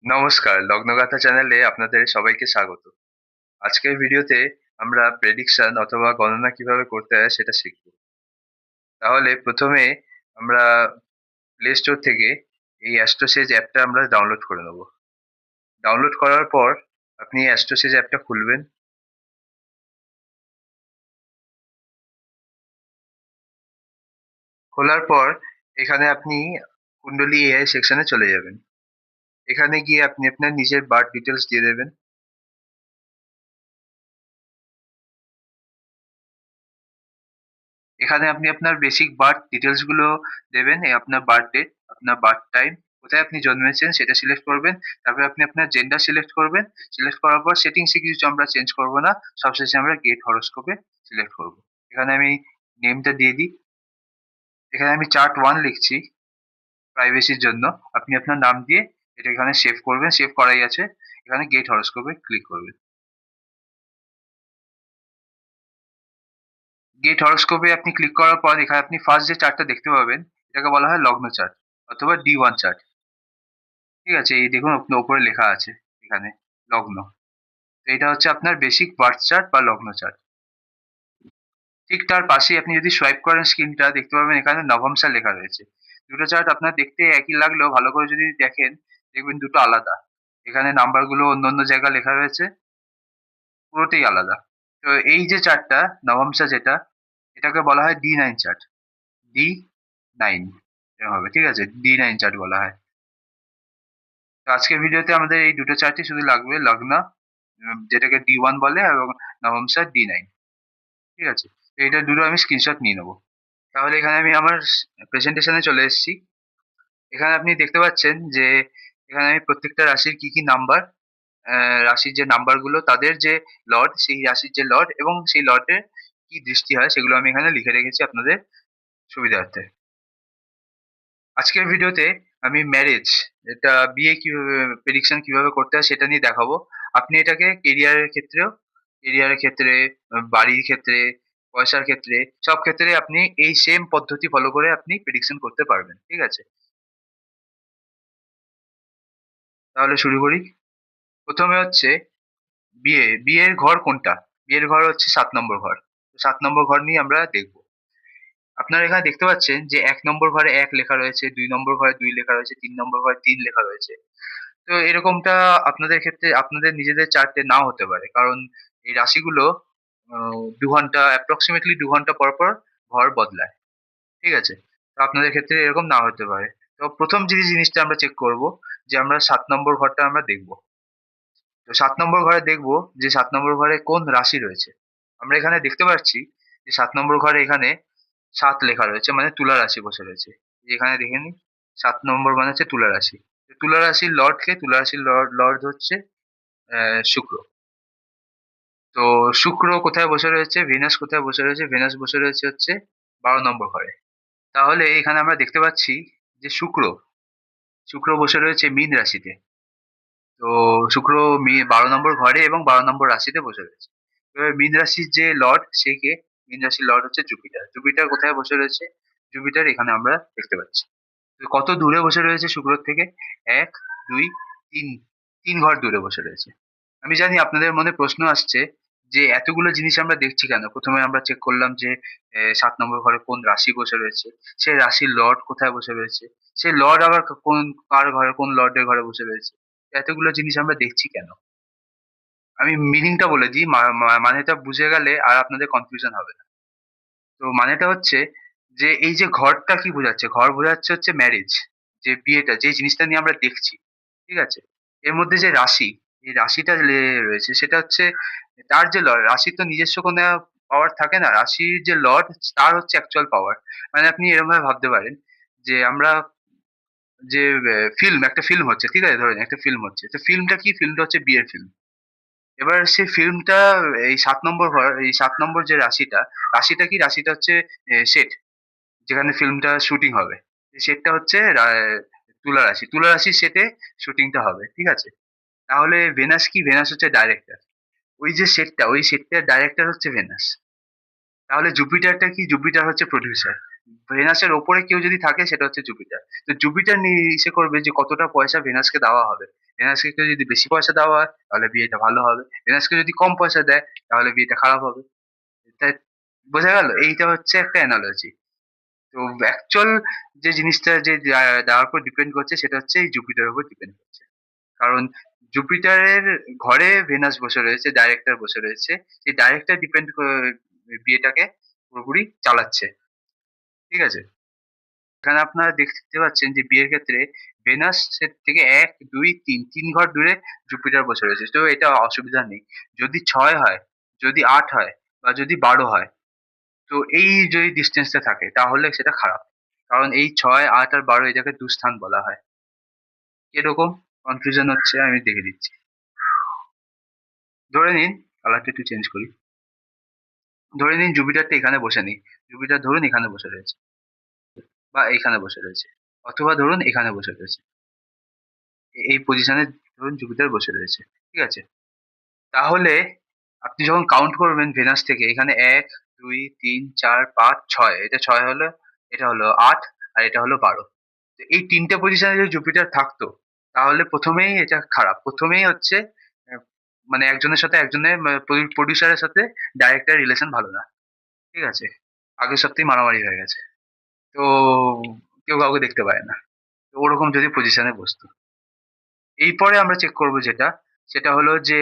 নমস্কার, লগ্নগাথা চ্যানেলে আপনাদের সবাইকে স্বাগত। আজকের ভিডিওতে আমরা প্রেডিকশন অথবা গণনা কিভাবে করতে হয় সেটা শিখব। তাহলে প্রথমে আমরা প্লে স্টোর থেকে এই অ্যাস্ট্রোসেজ অ্যাপটা আমরা ডাউনলোড করে নেব। ডাউনলোড করার পর আপনি অ্যাস্ট্রোসেজ অ্যাপটা খুলবেন। খোলার পর এখানে আপনি কুণ্ডলী এআই সেকশনে চলে যাবেন। এখানে গিয়ে আপনি আপনার নিজের বার্থ ডিটেলস দিয়ে দেবেন। এখানে আপনি আপনার বেসিক বার্থ ডিটেলস গুলো দেবেন, আপনার বার্থ ডেট, আপনার বার্থ টাইম, কোথায় আপনি জন্মেছেন সেটা সিলেক্ট করবেন। তারপরে আপনি আপনার জেন্ডার সিলেক্ট করবেন। সিলেক্ট করার পর সেটিংসে কিছু আমরা চেঞ্জ করব না, সবশেষে আমরা গেট হরোস্কোপে সিলেক্ট করব। এখানে আমি নেমটা দিয়ে দিই। এখানে আমি চার্ট ওয়ান লিখছি প্রাইভেসির জন্য। আপনি আপনার নাম দিয়ে এটা এখানে সেভ করবেন, সেভ করাই আছে। এখানে গেট হরোস্কোপে ক্লিক করবেন। গেট হরোস্কোপে আপনি ক্লিক করার পর এখানে আপনি ফার্স্ট যে চার্টটা দেখতে পাবেন এটাকে বলা হয় লগ্ন চার্ট অথবা D1 চার্ট। ঠিক আছে, এই দেখুন আপনার উপরে লেখা আছে এখানে লগ্ন। তো এটা হচ্ছে আপনার বেসিক বার্থ চার্ট বা লগ্ন চার্ট। ঠিক তার পাশেই আপনি যদি সোয়াইপ করেন স্ক্রিনটা দেখতে পাবেন এখানে নবমসা লেখা রয়েছে। দুটো চার্ট আপনার দেখতে একই লাগলেও ভালো করে যদি দেখেন দেখবেন দুটো আলাদা। এখানে নাম্বারগুলো অন্য অন্য জায়গায় লেখা রয়েছে, পুরোটাই আলাদা। তো এই যে চার্টটা নবমসা যেটা, এটাকে বলা হয় D9 চার্ট। D9 এরকম হবে, ঠিক আছে? D9 চার্ট বলা হয়। তো আজকের ভিডিওতে আমাদের এই দুটো চার্টই শুধু লাগবে, লগ্ন যেটাকে D1 বলে এবং নবমসা D9। ঠিক আছে? তো এটা দুটো আমি স্ক্রিনশট নিয়ে নেবো। তাহলে এখানে আমি আমার প্রেজেন্টেশনে চলে এসেছি। এখানে আপনি দেখতে পাচ্ছেন যে এখানে আমি প্রত্যেকটা রাশির কি কি নাম্বার, রাশির যে নাম্বার গুলো তাদের যে লর্ড, সেই রাশির যে লর্ড এবং সেই লর্ডের কি দৃষ্টি হয় সেগুলো আমি এখানে লিখে রেখেছি আপনাদের সুবিধার্থে। আজকের ভিডিওতে আমি ম্যারেজ, এটা বিয়ে কিভাবে প্রেডিকশন কিভাবে করতে হয় সেটা নিয়ে দেখাবো। আপনি এটাকে কেরিয়ারের ক্ষেত্রেও, কেরিয়ারের ক্ষেত্রে, বাড়ির ক্ষেত্রে, পয়সার ক্ষেত্রে, সব ক্ষেত্রে আপনি এই সেম পদ্ধতি ফলো করে আপনি প্রেডিকশন করতে পারবেন। ঠিক আছে? তাহলে শুরু করি। প্রথমে হচ্ছে বিয়ে। বিয়ের ঘর কোনটা? বিয়ের ঘর হচ্ছে ৭ নম্বর ঘর। ৭ নম্বর ঘর নিয়ে আমরা দেখব। আপনারা এখানে দেখতে পাচ্ছেন যে ১ নম্বর ঘরে ১ লেখা রয়েছে, ২ নম্বর ঘরে ২ লেখা রয়েছে, ৩ নম্বর ঘরে ৩ লেখা রয়েছে। তো এরকমটা আপনাদের ক্ষেত্রে আপনাদের নিজেদের চার্টে নাও হতে পারে। কারণ এই রাশিগুলো ২ ঘন্টা approximately ২ ঘন্টা পর, পর ঘর বদলায়। ঠিক আছে? তো আপনাদের ক্ষেত্রে এরকম নাও হতে পারে। তো ১ম যে জিনিসটা আমরা চেক করব যে আমরা ৭ নম্বর ঘরটা আমরা দেখব। তো ৭ নম্বর ঘরে দেখব যে ৭ নম্বর ঘরে কোন রাশি রয়েছে। আমরা এখানে দেখতে পাচ্ছি যে ৭ নম্বর ঘরে এখানে ৭ লেখা রয়েছে, মানে তুলা রাশি বসে রয়েছে। এখানে দেখে নিন, ৭ নম্বর মানে হচ্ছে তুলা রাশি। তো তুলা রাশির লর্ড কে? তুলা রাশির লর্ড হচ্ছে শুক্র। তো শুক্র কোথায় বসে রয়েছে? ভেনাস কোথায় বসে রয়েছে? ভেনাস বসে রয়েছে হচ্ছে ১২ নম্বর ঘরে। তাহলে এখানে আমরা দেখতে পাচ্ছি যে শুক্র বসে রয়েছে মীন রাশিতে। তো শুক্র ১২ নম্বর ঘরে এবং ১২ নম্বর রাশিতে বসে রয়েছে। এবার মীন রাশির যে লর্ড সে কে? মীন রাশির লর্ড হচ্ছে জুপিটার। জুপিটার কোথায় বসে রয়েছে? জুপিটার এখানে আমরা দেখতে পাচ্ছি। তো কত দূরে বসে রয়েছে শুক্রর থেকে? ১, ২, ৩, ৩ ঘর দূরে বসে রয়েছে। আমি জানি আপনাদের মনে প্রশ্ন আসছে যে এতগুলো জিনিস আমরা দেখছি কেন? ১ম এ আমরা চেক করলাম যে ৭ নম্বর ঘরে কোন রাশি বসে রয়েছে, সেই রাশির লর্ড কোথায় বসে রয়েছে, সেই লর্ড আবার কার ঘরে, কোন লর্ডের ঘরে বসে রয়েছে। এতগুলো জিনিস আমরা দেখছি কেন? আমি মিনিংটা বলে দিই, মানেটা বুঝে গেলে আর আপনাদের কনফিউশন হবে না। তো মানেটা হচ্ছে যে এই যে ঘরটা কি বোঝাচ্ছে? ঘর বোঝাচ্ছে হচ্ছে ম্যারেজ। যে বিয়েটা, যে জিনিসটা নিয়ে আমরা দেখছি। ঠিক আছে? এর মধ্যে যে রাশি, এই রাশিটা রয়েছে সেটা হচ্ছে তার যে লর্ড, রাশির তো নিজস্ব কোনো পাওয়ার থাকে না। রাশির যে লর্ড তার হচ্ছে অ্যাকচুয়াল পাওয়ার। মানে আপনি এরকমভাবে ভাবতে পারেন যে আমরা যে একটা ফিল্ম হচ্ছে, ঠিক আছে? ধরেন একটা ফিল্ম হচ্ছে। তো ফিল্মটা কি? ফিল্মটা হচ্ছে বিয়ের ফিল্ম। এবার সেই ফিল্মটা এই ৭ নম্বর ঘর, এই ৭ নম্বর যে রাশিটা, রাশিটা কি? রাশিটা হচ্ছে সেট, যেখানে ফিল্মটা শুটিং হবে। সেটটা হচ্ছে তুলা রাশি। তুলা রাশির সেটে শুটিংটা হবে। ঠিক আছে? তাহলে ভেনাস কি? ভেনাস হচ্ছে ডাইরেক্টর। ওই যে সেটটা, ওই সেটটার ডাইরেক্টর হচ্ছে ভেনাস। তাহলে জুপিটারটা কি? জুপিটার হচ্ছে প্রোডিউসার। ভেনাসের ওপরে কেউ যদি থাকে সেটা হচ্ছে জুপিটার। তো জুপিটার নিয়ে ইসে করবে যে কতটা পয়সা ভেনাসকে দেওয়া হবে। ভেনাসকে কেউ যদি বেশি পয়সা দেওয়া হয় তাহলে বিয়েটা ভালো হবে, ভেনাসকে যদি কম পয়সা দেয় তাহলে বিয়েটা খারাপ হবে। তাই বোঝা গেল, এইটা হচ্ছে একটা অ্যানালজি। তো অ্যাকচুয়াল যে জিনিসটা যে দেওয়ার উপর ডিপেন্ড করছে সেটা হচ্ছে এই জুপিটারের উপর ডিপেন্ড করছে। কারণ জুপিটারের ঘরে ভেনাস বসে রয়েছে, ডাইরেক্টর বসে রয়েছে, সেই ডাইরেক্টর ডিপেন্ড বিয়েটাকে পুরোপুরি চালাচ্ছে। ঠিক আছে, এখানে আপনারা দেখতে পাচ্ছেন যে বিয়ের ক্ষেত্রে ভেনাস থেকে 1 2 3 ঘর দূরে জুপিটার বসে রয়েছে, তো এটা অসুবিধা নেই। যদি 6 হয়, যদি 8 হয়, বা যদি 12 হয়, তো এই যদি ডিস্টেন্সটা থাকে তাহলে সেটা খারাপ। কারণ এই 6 8 আর 12 এটাকে দুস্থান বলা হয়। এরকম কনফিউশন হচ্ছে, আমি দেখে দিচ্ছি। ধরে নিন, কালারটা একটু চেঞ্জ করি। ধরে নিন জুপিটারটা এখানে বসে নেই, জুপিটার ধরুন এখানে বসে রয়েছে, বা এইখানে বসে রয়েছে, অথবা ধরুন এখানে বসে রয়েছে, এই পজিশনে ধরুন জুপিটার বসে রয়েছে। ঠিক আছে, তাহলে আপনি যখন কাউন্ট করবেন ভেনাস থেকে, এখানে 1 2 3 4 5 6, এটা 6 হলো, এটা হলো 8, আর এটা হলো 12। তো এই তিনটে পজিশনে যদি জুপিটার থাকতো তাহলে প্রথমেই এটা খারাপ, প্রথমেই হচ্ছে আহ, মানে একজনের সাথে একজনের প্রডিউসারের সাথে ডাইরেক্টর রিলেশন ভালো না। ঠিক আছে, আগের সপ্তাহে মারামারি হয়ে গেছে, তো কেউ কাউকে দেখতে পায় না, তো ওরকম যদি পজিশনে বসতো। এরপরে আমরা চেক করব যেটা, সেটা হলো যে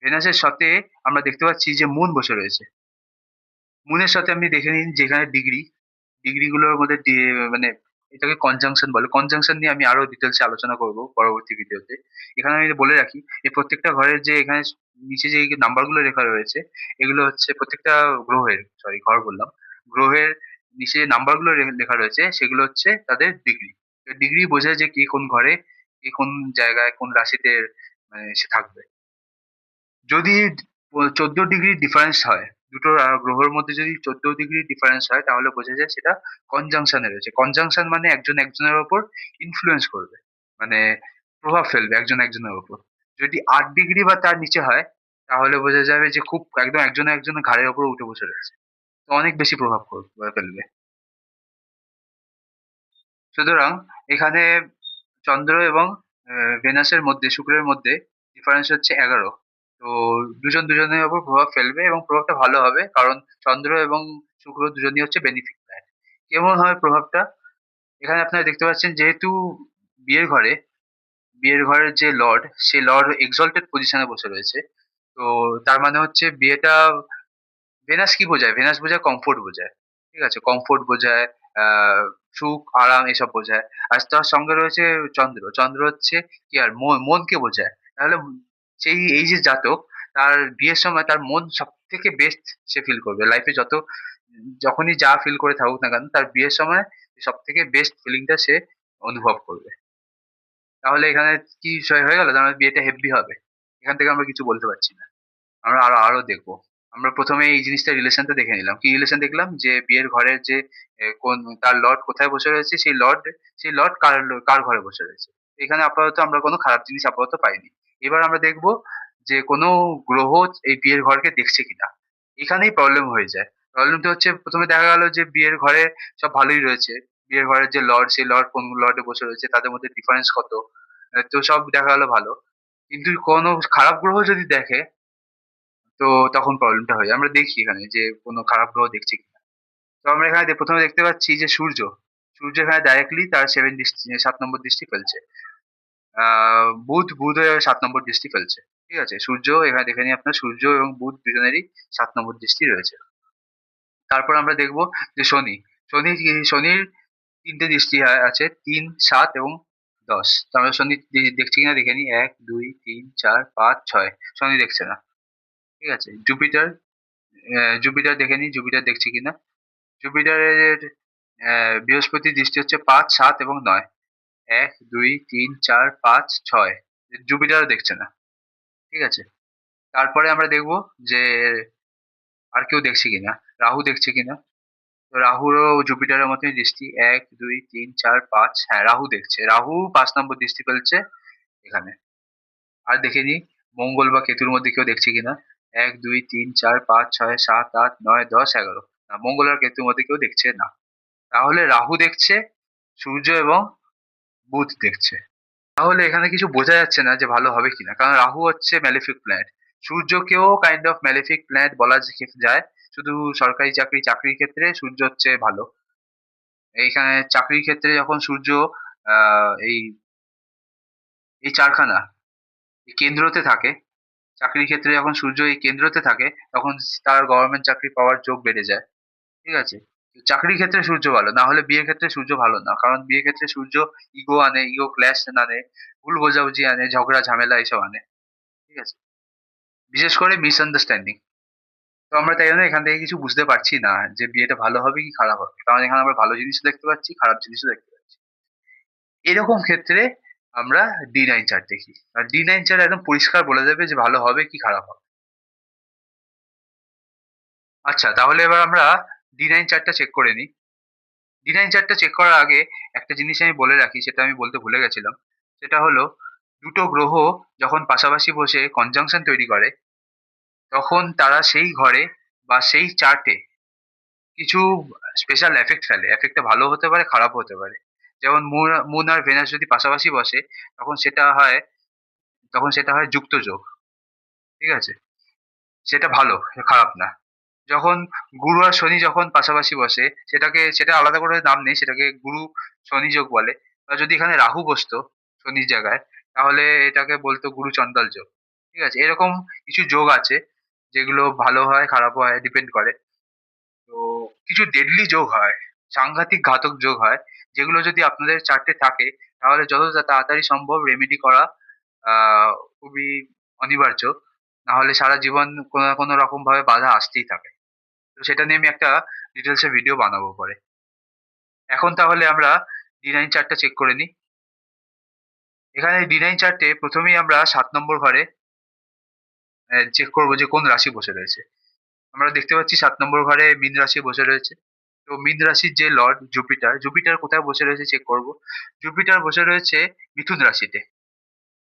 ভেনাসের সাথে আমরা দেখতে পাচ্ছি যে মুন বসে রয়েছে। মুনের সাথে আপনি দেখে নিন যেখানে ডিগ্রি, ডিগ্রি গুলোর মধ্যে মানে এটাকে কনজাংশন বলে। কনজাংশন নিয়ে আমি আরো ডিটেলসে আলোচনা করব পরবর্তী ভিডিওতে। এখানে আমি বলে রাখি, এই প্রত্যেকটা ঘরের যে এখানে নিচে যে নাম্বার গুলো লেখা রয়েছে, এগুলো হচ্ছে প্রত্যেকটা গ্রহের, সরি ঘর বললাম, গ্রহের নিচে নাম্বার গুলো লেখা রয়েছে সেগুলো হচ্ছে তাদের ডিগ্রি। ডিগ্রি বোঝায় যে কে কোন ঘরে, কে কোন জায়গায়, কোন রাশিতে সে থাকবে। যদি 14 ডিগ্রি ডিফারেন্স হয়, দুটো গ্রহের মধ্যে যদি 14 ডিগ্রি ডিফারেন্স হয় তাহলে বোঝা যায় সেটা কনজাংশনে রয়েছে। কনজাংশন মানে একজন একজনের ওপর ইনফ্লুয়েন্স করবে, মানে প্রভাব ফেলবে একজন একজনের ওপর। যদি 8 ডিগ্রি বা তার নিচে হয় তাহলে বোঝা যাবে যে খুব একদম একজন একজনের ঘাড়ের ওপর উঠে বসে রয়েছে, তো অনেক বেশি প্রভাব ফেলবে। সুতরাং এখানে চন্দ্র এবং ভেনাসের মধ্যে, শুক্রের মধ্যে ডিফারেন্স হচ্ছে 11। তো দুজন দুজনের উপর প্রভাব ফেলবে এবং প্রভাবটা ভালো হবে, কারণ চন্দ্র এবং শুক্র দুজনই হচ্ছে বেনিফিক প্ল্যানেট। কেমন হবে প্রভাবটা? এখানে আপনারা দেখতে পাচ্ছেন যেহেতু বিয়ের ঘরে, বিয়ের ঘরের যে লর্ড, সেই লর্ড এক্সল্টেড পজিশনে বসে রয়েছে, তো তার মানে হচ্ছে বিয়েটা, ভেনাস কি বোঝায়? ভেনাস বোঝায় কমফোর্ট বোঝায়। ঠিক আছে, কমফোর্ট বোঝায়, সুখ আরাম এসব বোঝায়। আর তার সঙ্গে রয়েছে চন্দ্র, চন্দ্র হচ্ছে কি আর মনকে বোঝায়। তাহলে সেই এই যে জাতক, তার বিয়ের সময় তার মন সব থেকে বেস্ট সে ফিল করবে লাইফে, যখনই যা ফিল করে থাকুক না কেন, তার বিয়ের সময় সব থেকে বেস্ট ফিলিংটা সে অনুভব করবে। তাহলে এখানে কি বিষয় হয়ে গেল, তার মানে বিয়েটা হেব্বি হবে। এখান থেকে আমরা কিছু বলতে পারছি না, আমরা আরো আরো দেখবো। আমরা প্রথমে এই জিনিসটা রিলেশনটা দেখে নিলাম, কি রিলেশন দেখলাম, যে বিয়ের ঘরের যে কোন তার লর্ড কোথায় বসে রয়েছে, সেই লর্ড কার কার ঘরে বসে রয়েছে। এখানে আপাতত আমরা কোনো খারাপ জিনিস আপাতত পাইনি। এবার আমরা দেখবো যে কোনো গ্রহ এই বিয়ের ঘরকে দেখছে কিনা। এখানেই প্রবলেম হয়ে যায়। প্রবলেমটা হচ্ছে, প্রথমে দেখা গেল যে বিয়ের ঘরে সব ভালোই রয়েছে, বিয়ের ঘরের যে লর্ড, সেই লর্ড কোন লর্ডে বসে রয়েছে, তাদের মধ্যে ডিফারেন্স কত, তো সব দেখা গেল ভালো। কিন্তু কোনো খারাপ গ্রহ যদি দেখে, তো তখন প্রবলেমটা হয়। আমরা দেখি এখানে যে কোনো খারাপ গ্রহ দেখছি কিনা। তো আমরা এখানে প্রথমে দেখতে পাচ্ছি যে সূর্য, সূর্য এখানে ডাইরেক্টলি তার 7 নম্বর দৃষ্টি ফেলছে। বুধ 7 নম্বর দৃষ্টি ফেলছে। ঠিক আছে, সূর্য এখানে দেখে নিই, আপনার সূর্য এবং বুধ দুজনেরই 7 নম্বর দৃষ্টি রয়েছে। তারপর আমরা দেখবো যে শনি, শনির 3টে দৃষ্টি আছে, 3 7 এবং 10। তো আমরা শনি দেখছি কিনা দেখে নিই, 1 2 3 4 5 6, শনি দেখছে না। ঠিক আছে, জুপিটার দেখে নিই, জুপিটার দেখছি কিনা। জুপিটারের বৃহস্পতি দৃষ্টি হচ্ছে 5 7 এবং 9, 1 2 3 4 5 6, জুপিটারও দেখছে না। ঠিক আছে, তারপরে আমরা দেখবো যে আর কেউ দেখছে কিনা, রাহু দেখছে কিনা। তো রাহুরও জুপিটারের মতনই দৃষ্টি, 1 2 3 4 5, হ্যাঁ রাহু দেখছে, রাহু 5 নম্বর দৃষ্টি ফেলছে এখানে। আর দেখে নিই মঙ্গল বা কেতুর মধ্যে কেউ দেখছে কিনা, 1 2 3 4 5 6 7 8 9 10 11, না মঙ্গল আর কেতুর মধ্যে কেউ দেখছে না। তাহলে রাহু দেখছে, সূর্য এবং বুধ দেখছে। তাহলে এখানে কিছু বোঝা যাচ্ছে না যে ভালো হবে কিনা, কারণ রাহু হচ্ছে ম্যালেফিক প্ল্যানেট। সূর্যকেও কাইন্ড অফ ম্যালেফিক প্ল্যানেট বলা যায়। শুধু সরকারি চাকরির ক্ষেত্রে সূর্য হচ্ছে ভালো। এইখানে চাকরির ক্ষেত্রে যখন সূর্য এই এই চারখানা এই কেন্দ্রতে থাকে, চাকরির ক্ষেত্রে যখন সূর্য এই কেন্দ্রতে থাকে, তখন তার গভর্নমেন্ট চাকরি পাওয়ার যোগ বেড়ে যায়। ঠিক আছে? চাকরির ক্ষেত্রে সূর্য ভালো, না হলে বিয়ের ক্ষেত্রে সূর্য ভালো না, কারণ বিয়ের ক্ষেত্রে সূর্য ইগো আনে, ইগো ক্ল্যাশ আনে, ভুল বোঝাবুঝি আনে, ঝগড়া ঝামেলা এসব আনে। ঠিক আছে? বিশেষ করে মিসআন্ডারস্ট্যান্ডিং। তো আমরা তাই জন্য এখান থেকে কিছু বুঝতে পারছি না যে বিয়েটা ভালো হবে কি খারাপ হবে, কারণ এখানে আমরা ভালো জিনিসও দেখতে পাচ্ছি, খারাপ জিনিসও দেখতে পাচ্ছি। এরকম ক্ষেত্রে আমরা D9 চার্ট দেখি, আর D9 চার্ট একদম পরিষ্কার বলে দেবে যে ভালো হবে কি খারাপ হবে। আচ্ছা, তাহলে এবার আমরা D9 চার্টটা চেক করে নিই। D9 চার্টটা চেক করার আগে একটা জিনিস আমি বলে রাখি, সেটা আমি বলতে ভুলে গেছিলাম। সেটা হলো, দুটো গ্রহ যখন পাশাপাশি বসে কনজাংশন তৈরি করে, তখন তারা সেই ঘরে বা সেই চার্টে কিছু স্পেশাল এফেক্ট ফেলে। এফেক্টটা ভালো হতে পারে, খারাপও হতে পারে। যেমন মুন আর ভেনাস যদি পাশাপাশি বসে, তখন সেটা হয় তখন সেটা হয় যুক্ত যোগ। ঠিক আছে? সেটা ভালো, খারাপ না। যখন গুরু আর শনি যখন পাশাপাশি বসে, সেটা আলাদা করে নাম নেই, সেটাকে গুরু শনি যোগ বলে। বা যদি এখানে রাহু বসতো শনির জায়গায়, তাহলে এটাকে বলতো গুরু চন্ডাল যোগ। ঠিক আছে? এরকম কিছু যোগ আছে, যেগুলো ভালো হয় খারাপও হয়, ডিপেন্ড করে। তো কিছু ডেডলি যোগ হয়, সাংঘাতিক ঘাতক যোগ হয়, যেগুলো যদি আপনাদের চার্টে থাকে, তাহলে যত তাড়াতাড়ি সম্ভব রেমেডি করা খুবই অনিবার্য। না হলে সারা জীবন কোনো না কোনো রকম ভাবে বাধা আসতেই থাকে। তো সেটা নিয়ে আমি একটা ডিটেলস এ ভিডিও বানাবো পরে। এখন তাহলে আমরা D9 চার্টটা চেক করে নিই। এখানে D9 চার্টে প্রথমেই আমরা 7 নম্বর ঘরে চেক করবো যে কোন রাশি বসে রয়েছে। আমরা দেখতে পাচ্ছি 7 নম্বর ঘরে মীন রাশি বসে রয়েছে। তো মীন রাশির যে লর্ড জুপিটার, জুপিটার কোথায় বসে রয়েছে চেক করব। জুপিটার বসে রয়েছে মিথুন রাশিতে।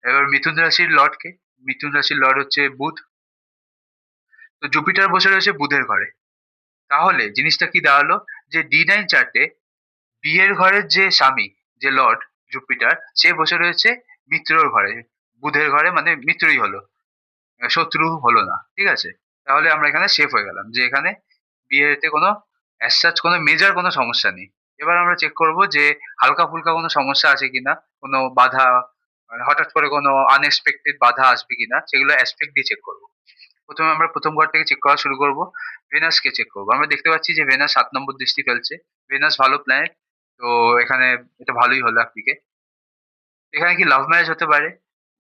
এবার মিথুন রাশির লর্ড কে? মিথুন রাশির লর্ড হচ্ছে বুধ। তো জুপিটার বসে রয়েছে বুধের ঘরে। তাহলে জিনিসটা কি দাঁড়ালো, যে D9 চার্টে বিয়ের ঘরের যে স্বামী, যে লর্ড জুপিটার, সে বসে রয়েছে মিত্রর ঘরে, বুধের ঘরে, মানে মিত্রই হলো, শত্রু হলো না। ঠিক আছে? তাহলে আমরা এখানে সেফ হয়ে গেলাম, যে এখানে বিয়েতে কোনো অ্যাজ সাচ কোনো মেজর কোনো সমস্যা নেই। এবার আমরা চেক করব যে হালকা ফুলকা কোনো সমস্যা আছে কিনা, কোনো বাধা, মানে হঠাৎ করে কোনো আনএক্সপেক্টেড বাধা আসবে কিনা, সেগুলো অ্যাসপেক্ট দিয়ে চেক করব। প্রথমে আমরা প্রথম ঘর থেকে চেক করা শুরু করব। ভেনাসকে চেক করবো। আমরা দেখতে পাচ্ছি যে ভেনাস 7 নম্বর দৃষ্টি ফেলছে। ভেনাস ভালো প্ল্যানেট। তো এখানে এটা ভালোই হলো একদিকে। এখানে কি লাভ ম্যারেজ হতে পারে?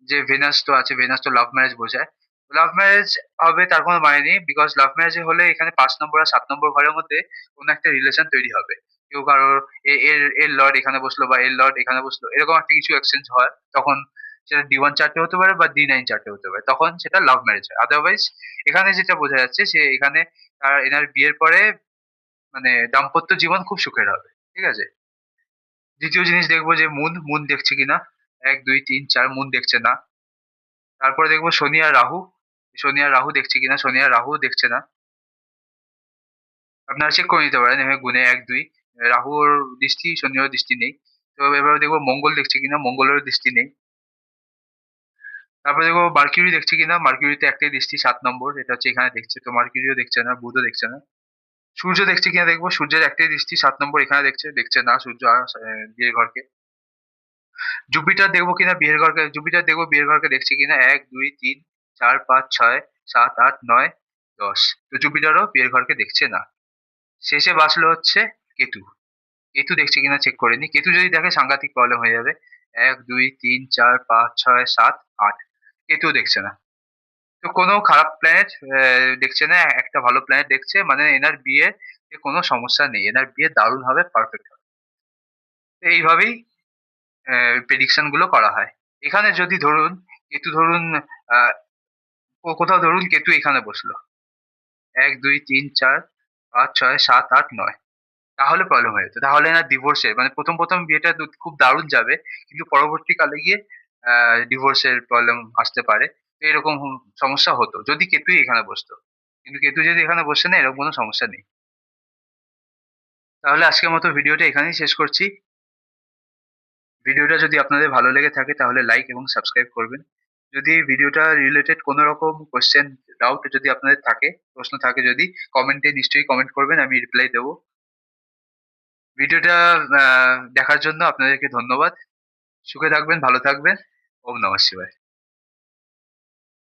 যে ভেনাস তো আছে, ভেনাস তো লাভ ম্যারেজ বোঝায়। লাভ ম্যারেজ হবে তার কোনো মানে নেই, বিকজ লাভ ম্যারেজ হলে এখানে 5 নম্বর আর 7 নম্বর ঘরের মধ্যে কোনো একটা রিলেশন তৈরি হবে। কেউ কারোর এর এর লর্ড এখানে বসলো বা এর লর্ড এখানে বসলো, এরকম একটা কিছু এক্সচেঞ্জ হয়, তখন সেটা D1 চার্টে হতে পারে বা D9 চার্টে হতে পারে, তখন সেটা লাভ ম্যারেজ হয়। আদারওয়াইজ এখানে যেটা বোঝা যাচ্ছে, সে এখানে এনার বিয়ের পরে মানে দাম্পত্য জীবন খুব সুখের হবে। ঠিক আছে? দ্বিতীয় জিনিস দেখবো যে মুন, মুন দেখছে কিনা। 1 2 3 4 মুন দেখছে না। তারপরে দেখবো শনি আর রাহু। শনি আর রাহু দেখছে কিনা। শনি আর রাহু দেখছে না। আপনারা চেক করে নিতে পারেন এভাবে গুনে 1 2। রাহুর দৃষ্টি, শনিরও দৃষ্টি নেই। তো এবার দেখবো মঙ্গল দেখছে কিনা। মঙ্গলেরও দৃষ্টি নেই। তারপরে দেখবো মার্কিউরি দেখছে কিনা। মার্কিউরিতে একটাই দৃষ্টি, 7 নম্বর, এটা হচ্ছে এখানে দেখছে। তো মার্কিউরিও দেখছে না, বুধও দেখছে না। সূর্য দেখছে কিনা দেখবো। সূর্যের একটাই দৃষ্টি, 7 নম্বর, এখানে দেখছে, দেখছে না সূর্য আর বিয়ের ঘরকে। জুপিটার দেখবো কিনা বিয়ের ঘরকে। জুপিটার দেখবো বিয়ের ঘরকে দেখছে কিনা। 1 2 3 4 5 6 7 8 9 10। তো জুপিটারও বিয়ের ঘরকে দেখছে না। শেষে বাঁচলো হচ্ছে কেতু। কেতু দেখছে কিনা চেক করে নি। কেতু যদি দেখে, সাংঘাতিক প্রবলেম হয়ে যাবে। 1 2 3 4 5 6 7 8। কেতু দেখছে না। তো কোনো খারাপ প্ল্যানেট দেখছে না, একটা ভালো প্ল্যানেট দেখছে, মানে এনার বিয়ে কোনো সমস্যা নেই, এনার বিয়ে দারুণ হবে, পারফেক্ট হবে। তো এইভাবেই প্রেডিকশন গুলো করা হয়। এখানে যদি ধরুন কেতু ধরুন আহ কোথাও ধরুন কেতু এখানে বসলো, 1 2 3 4 5 6 7 8 9, তাহলে প্রবলেম হয়ে যেত। তাহলে না ডিভোর্সের, মানে প্রথম প্রথম বিয়েটা খুব দারুণ যাবে, কিন্তু পরবর্তীকালে গিয়ে ডিভোর্সের প্রবলেম আসতে পারে। তো এরকম সমস্যা হতো যদি কেতুই এখানে বসতো। কিন্তু কেতু যদি এখানে বসে না, এরকম কোনো সমস্যা নেই। তাহলে আজকের মতো ভিডিওটা এখানেই শেষ করছি। ভিডিওটা যদি আপনাদের ভালো লেগে থাকে তাহলে লাইক এবং সাবস্ক্রাইব করবেন। যদি ভিডিওটা রিলেটেড কোনো রকম কোশ্চেন, ডাউট যদি আপনাদের থাকে, প্রশ্ন থাকে, যদি কমেন্টে নিশ্চয়ই কমেন্ট করবেন, আমি রিপ্লাই দেবো। ভিডিওটা দেখার জন্য আপনাদেরকে ধন্যবাদ। সুখে থাকবেন, ভালো থাকবেন। ওম নমঃ শিবায়।